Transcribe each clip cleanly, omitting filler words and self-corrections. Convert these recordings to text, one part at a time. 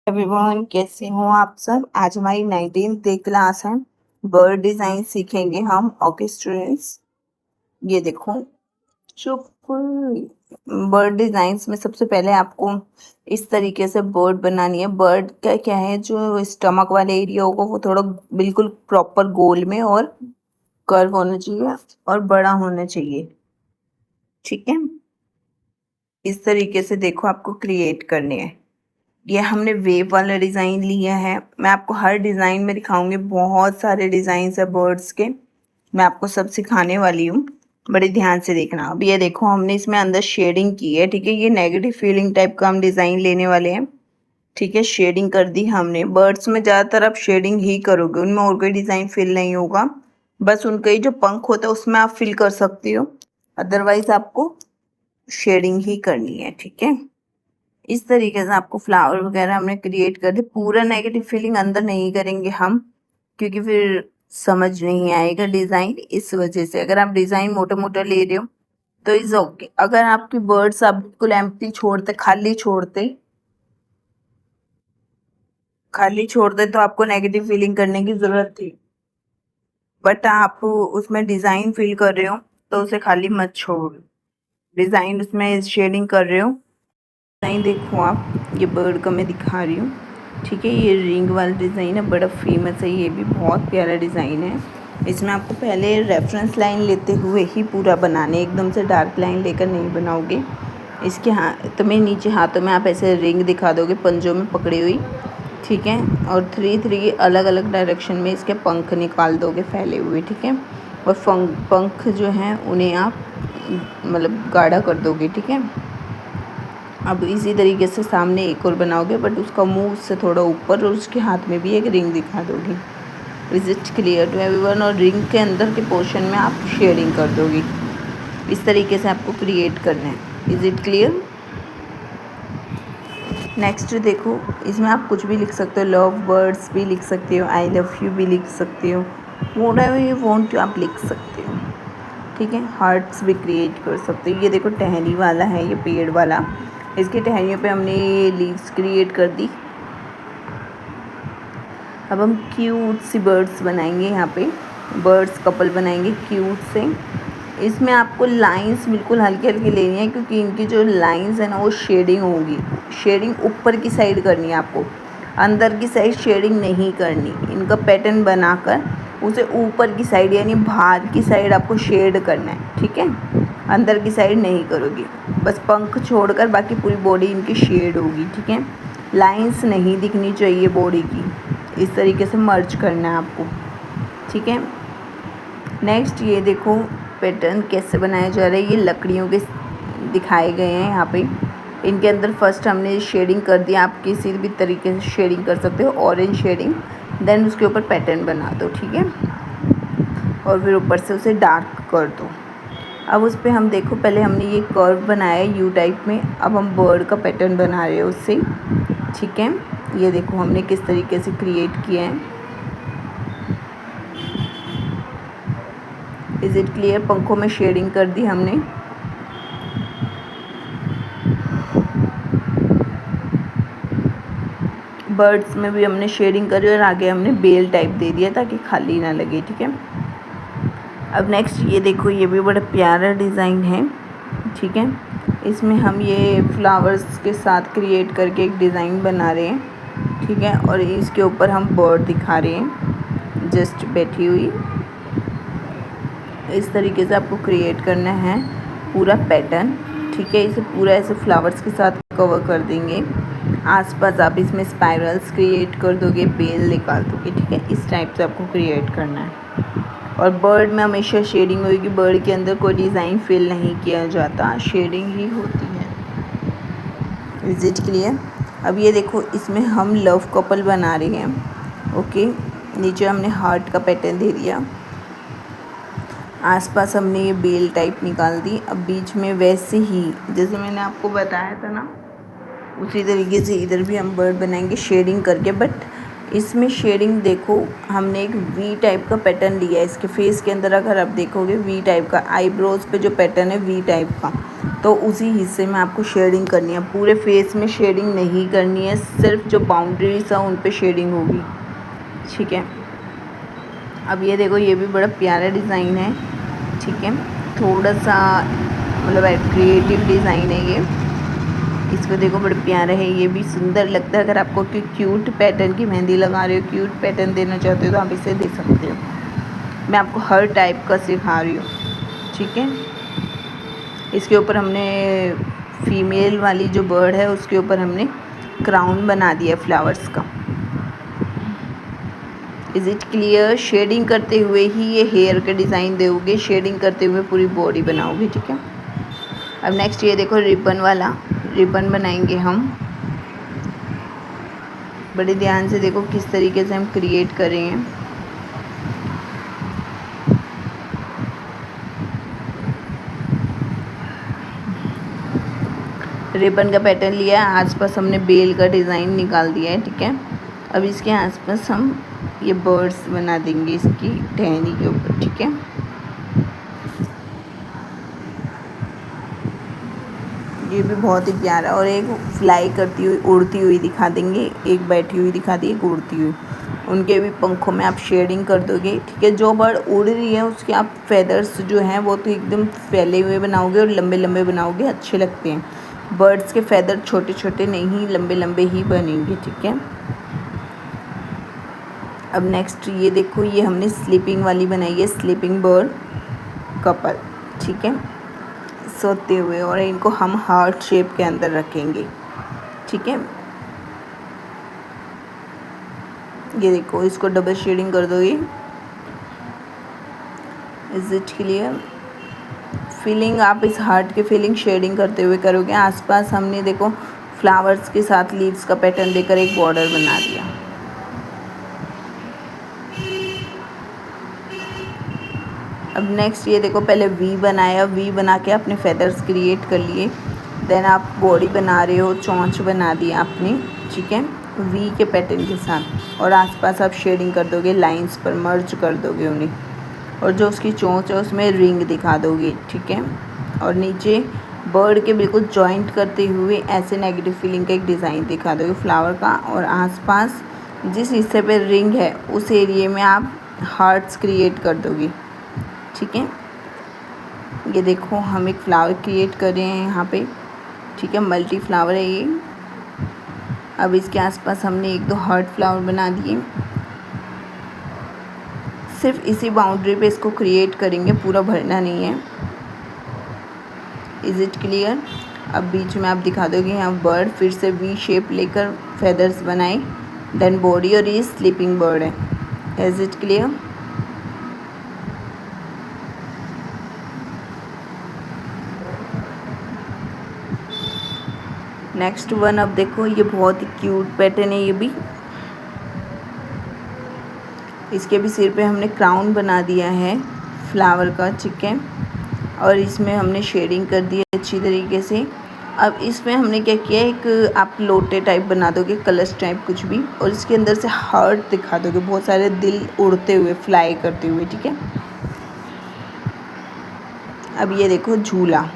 Everyone, कैसे हो आप सब। आज हमारी 19th डे क्लास है। बर्ड डिजाइन सीखेंगे हम। ओके स्टूडेंट्स, ये देखो। चुप। बर्ड डिजाइन्स में सबसे पहले आपको इस तरीके से बर्ड बनानी है। बर्ड का क्या है, जो स्टमक वाले एरिया होगा वो थोड़ा बिल्कुल प्रॉपर गोल में और कर्व होना चाहिए और बड़ा होना चाहिए। ठीक है, इस तरीके से देखो आपको क्रिएट करने हैं। ये हमने वेव वाला डिज़ाइन लिया है। मैं आपको हर डिज़ाइन में दिखाऊंगी। बहुत सारे डिज़ाइन है बर्ड्स के, मैं आपको सब सिखाने वाली हूँ। बड़े ध्यान से देखना। अब ये देखो, हमने इसमें अंदर शेडिंग की है। ठीक है, ये नेगेटिव फीलिंग टाइप का हम डिज़ाइन लेने वाले हैं। ठीक है, शेडिंग कर दी हमने। बर्ड्स में ज़्यादातर आप शेडिंग ही करोगे, उनमें और कोई डिज़ाइन फिल नहीं होगा। बस उनका ही जो पंख होता है उसमें आप फिल कर सकते हो, अदरवाइज आपको शेडिंग ही करनी है। ठीक है, इस तरीके से आपको फ्लावर वगैरह हमने क्रिएट कर दी। पूरा नेगेटिव फीलिंग अंदर नहीं करेंगे हम, क्योंकि फिर समझ नहीं आएगा डिज़ाइन। इस वजह से अगर आप डिज़ाइन मोटा मोटा ले रहे हो तो इज ओके। अगर आपकी बर्ड्स आप बिल्कुल एम्प्टी छोड़ते, खाली छोड़ते तो आपको नेगेटिव फीलिंग करने की ज़रूरत थी। बट आप उसमें डिज़ाइन फिल कर रहे हो तो उसे खाली मत छोड़ो। डिज़ाइन उसमें शेडिंग कर रहे हो। डिज़ाइन देखो आप, ये बर्ड का मैं दिखा रही हूँ। ठीक है, ये रिंग वाला डिज़ाइन है, बड़ा फेमस है। ये भी बहुत प्यारा डिज़ाइन है। इसमें आपको पहले रेफरेंस लाइन लेते हुए ही पूरा बनाने, एकदम से डार्क लाइन लेकर नहीं बनाओगे। इसके तुम्हें नीचे हाथों में आप ऐसे रिंग दिखा दोगे पंजों में पकड़ी हुई। ठीक है, और 3 अलग अलग डायरेक्शन में इसके पंख निकाल दोगे फैले हुए। ठीक है, और पंख जो हैं उन्हें आप मतलब गाढ़ा कर दोगे। ठीक है, अब इसी तरीके से सामने एक और बनाओगे, बट उसका मुंह उससे थोड़ा ऊपर और उसके हाथ में भी एक रिंग दिखा दोगे। Is it clear to everyone. और रिंग के अंदर के पोर्शन में आप शेडिंग कर दोगे। इस तरीके से आपको क्रिएट करना है। Is it clear. नेक्स्ट देखो, इसमें आप कुछ भी लिख सकते हो। लव बर्ड्स भी लिख सकते हो, आई लव यू भी लिख सकते हो, व्हाटएवर यू वांट टू आप लिख सकते हो। ठीक है, हार्ट्स भी क्रिएट कर सकते हो। ये देखो टहनी वाला है, ये पेड़ वाला। इसकी टहनियों पे हमने ये लीव्स क्रिएट कर दी। अब हम क्यूट सी बर्ड्स बनाएंगे। यहाँ पे बर्ड्स कपल बनाएंगे क्यूट से। इसमें आपको लाइंस बिल्कुल हल्की हल्की लेनी है, क्योंकि इनकी जो लाइंस है ना वो शेडिंग होगी। शेडिंग ऊपर की साइड करनी है आपको, अंदर की साइड शेडिंग नहीं करनी। इनका पैटर्न बनाकर उसे ऊपर की साइड यानी बाहर की साइड आपको शेड करना है। ठीक है, अंदर की साइड नहीं करोगी, बस पंख छोड़कर बाकी पूरी बॉडी इनकी शेड होगी। ठीक है, लाइंस नहीं दिखनी चाहिए बॉडी की। इस तरीके से मर्ज करना है आपको। ठीक है, नेक्स्ट ये देखो पैटर्न कैसे बनाया जा रहा है। ये लकड़ियों के दिखाए गए हैं यहाँ पे। इनके अंदर फर्स्ट हमने शेडिंग कर दिया। आप किसी भी तरीके से शेडिंग कर सकते हो, ऑरेंज शेडिंग, देन उसके ऊपर पैटर्न बना दो। ठीक है, और फिर ऊपर से उसे डार्क कर दो। अब उस पर हम देखो, पहले हमने ये कर्व बनाया है यू टाइप में, अब हम बर्ड का पैटर्न बना रहे हैं उससे। ठीक है, ये देखो हमने किस तरीके से क्रिएट किया है। Is it clear. पंखों में शेडिंग कर दी हमने। बर्ड्स में भी हमने शेडिंग करी और आगे हमने बेल टाइप दे दिया ताकि खाली ना लगे। ठीक है, अब नेक्स्ट ये देखो, ये भी बड़ा प्यारा डिज़ाइन है। ठीक है, इसमें हम ये फ्लावर्स के साथ क्रिएट करके एक डिज़ाइन बना रहे हैं। ठीक है, और इसके ऊपर हम बर्ड दिखा रहे हैं जस्ट बैठी हुई। इस तरीके से आपको क्रिएट करना है पूरा पैटर्न। ठीक है, इसे पूरा ऐसे फ्लावर्स के साथ कवर कर देंगे। आसपास आप इसमें स्पाइरल्स क्रिएट कर दोगे, बेल निकाल दोगे। ठीक है, इस टाइप से आपको क्रिएट करना है। और बर्ड में हमेशा शेडिंग होगी। बर्ड के अंदर कोई डिज़ाइन फिल नहीं किया जाता, शेडिंग ही होती है। Is it clear. अब ये देखो, इसमें हम लव कपल बना रहे हैं। ओके, नीचे हमने हार्ट का पैटर्न दे दिया, आसपास हमने ये बेल टाइप निकाल दी। अब बीच में वैसे ही जैसे मैंने आपको बताया था ना, उसी तरीके से इधर भी हम बर्ड बनाएंगे शेडिंग करके। बट इसमें शेडिंग देखो, हमने एक वी टाइप का पैटर्न लिया है इसके फेस के अंदर। अगर आप देखोगे वी टाइप का, आईब्रोज पे जो पैटर्न है वी टाइप का, तो उसी हिस्से में आपको शेडिंग करनी है, पूरे फेस में शेडिंग नहीं करनी है, सिर्फ जो बाउंड्रीज है उन पे शेडिंग होगी, ठीक है। अब ये देखो, ये भी बड़ा प्यारा डिज़ाइन है, ठीक है। थोड़ा सा मतलब क्रिएटिव डिज़ाइन है ये, इसको देखो बड़ा प्यारा है, ये भी सुंदर लगता है। अगर आपको कोई क्यूट पैटर्न की मेहंदी लगा रहे हो, क्यूट पैटर्न देना चाहते हो तो आप इसे दे सकते हो। मैं आपको हर टाइप का सिखा रही हूँ, ठीक है। इसके ऊपर हमने फीमेल वाली जो बर्ड है उसके ऊपर हमने क्राउन बना दिया फ्लावर्स का। Is it clear? शेडिंग करते हुए ही ये हेयर का डिज़ाइन दोगे, शेडिंग करते हुए पूरी बॉडी बनाओगे, ठीक है। अब नेक्स्ट ये देखो, रिबन वाला रिबन बनाएंगे हम। बड़े ध्यान से देखो किस तरीके से हम क्रिएट कर रहे हैं। रिबन का पैटर्न लिया है, आसपास हमने बेल का डिज़ाइन निकाल दिया है, ठीक है। अब इसके आसपास हम ये बर्ड्स बना देंगे इसकी टहनी के ऊपर, ठीक है। ये भी बहुत ही प्यारा, और एक फ्लाई करती हुई उड़ती हुई दिखा देंगे, एक बैठी हुई दिखा दी, एक उड़ती हुई। उनके भी पंखों में आप शेडिंग कर दोगे, ठीक है। जो बर्ड उड़ रही है उसके आप फेदर्स जो हैं वो तो एकदम फैले हुए बनाओगे और लंबे लंबे बनाओगे, अच्छे लगते हैं। बर्ड्स के फेदर छोटे छोटे नहीं, लंबे लंबे ही बनेंगे, ठीक है। अब नेक्स्ट ये देखो, ये हमने स्लीपिंग वाली बनाई है, स्लीपिंग बर्ड कपल, ठीक है, सोते हुए, और इनको हम हार्ट शेप के अंदर रखेंगे, ठीक है। ये देखो, इसको डबल शेडिंग कर दोगे। Is it clear? फीलिंग आप इस हार्ट की फीलिंग शेडिंग करते हुए करोगे। आसपास हमने देखो फ्लावर्स के साथ लीव्स का पैटर्न देकर एक बॉर्डर बना दिया। अब नेक्स्ट ये देखो, पहले वी बनाया, वी बना के अपने फेदर्स क्रिएट कर लिए। देन आप बॉडी बना रहे हो, चोंच बना दी आपने, ठीक है, वी के पैटर्न के साथ, और आसपास आप शेडिंग कर दोगे, लाइंस पर मर्ज कर दोगे उन्हें, और जो उसकी चोंच है उसमें रिंग दिखा दोगे, ठीक है। और नीचे बर्ड के बिल्कुल जॉइंट करते हुए ऐसे नेगेटिव फीलिंग का एक डिज़ाइन दिखा दोगे फ्लावर का, और आसपास जिस हिस्से पे रिंग है उस एरिए में आप हार्ट्स क्रिएट कर दोगे, ठीक है। ये देखो, हम एक फ्लावर क्रिएट कर रहे हैं यहाँ पे, ठीक है, मल्टी फ्लावर है ये। अब इसके आसपास हमने एक दो हार्ट फ्लावर बना दिए। सिर्फ इसी बाउंड्री पे इसको क्रिएट करेंगे, पूरा भरना नहीं है। Is it clear? अब बीच में आप दिखा दोगे यहाँ बर्ड, फिर से वी शेप लेकर फेदर्स बनाए, देन बॉडी, और ये स्लीपिंग बर्ड है। Is it clear? Next one, अब देखो, ये बहुत ही क्यूट पैटर्न है ये भी। इसके भी सिर पे हमने क्राउन बना दिया है फ्लावर का, ठीक है, और इसमें हमने शेडिंग कर दी है अच्छी तरीके से। अब इसमें हमने क्या किया, एक आप लोटे टाइप बना दोगे, कलर्स टाइप कुछ भी, और इसके अंदर से हार्ट दिखा दोगे, बहुत सारे दिल उड़ते हुए, फ्लाई करते हुए, ठीक है। अब ये देखो झूला,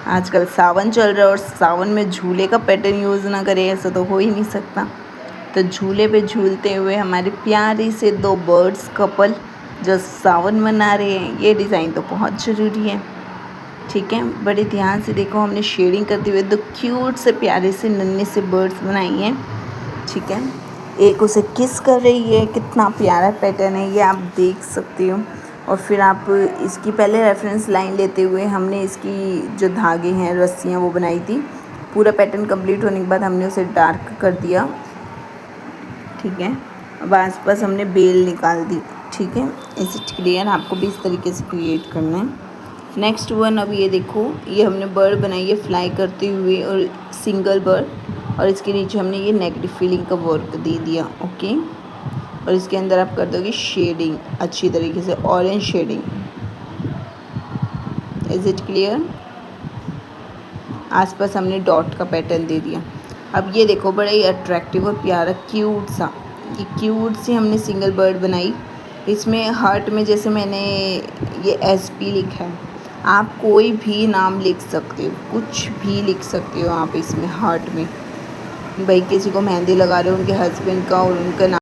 आजकल सावन चल रहा है और सावन में झूले का पैटर्न यूज़ ना करें ऐसा तो हो ही नहीं सकता। तो झूले पे झूलते हुए हमारे प्यारे से दो बर्ड्स कपल जो सावन मना रहे हैं, ये डिज़ाइन तो बहुत ज़रूरी है, ठीक है। बड़े ध्यान से देखो, हमने शेडिंग करते हुए दो क्यूट से प्यारे से नन्हे से बर्ड्स बनाई हैं, ठीक है। एक उसे किस कर रही है, कितना प्यारा पैटर्न है ये, आप देख सकते हो। और फिर आप इसकी पहले रेफरेंस लाइन लेते हुए हमने इसकी जो धागे हैं, रस्सियाँ, वो बनाई थी। पूरा पैटर्न कंप्लीट होने के बाद हमने उसे डार्क कर दिया, ठीक है। अब आसपास हमने बेल निकाल दी, ठीक है। इसे क्लियर, आपको भी इस तरीके से क्रिएट करना है। नेक्स्ट वन, अब ये देखो, ये हमने बर्ड बनाई है फ्लाई करते हुए, और सिंगल बर्ड, और इसके नीचे हमने ये नेगेटिव फीलिंग का वर्क दे दिया, ओके। और इसके अंदर आप कर दोगे शेडिंग अच्छी तरीके से, orange shading. Is it clear? आसपास हमने डॉट का पैटर्न दे दिया। अब ये देखो, बड़ा ही अट्रैक्टिव और प्यारा क्यूट सा, ये क्यूट सी हमने सिंगल बर्ड बनाई। इसमें हार्ट में जैसे मैंने ये SP लिखा है, आप कोई भी नाम लिख सकते हो, कुछ भी लिख सकते हो आप इसमें हार्ट में। भाई किसी को मेहंदी लगा रहे हो उनके हस्बैंड का और उनका नाम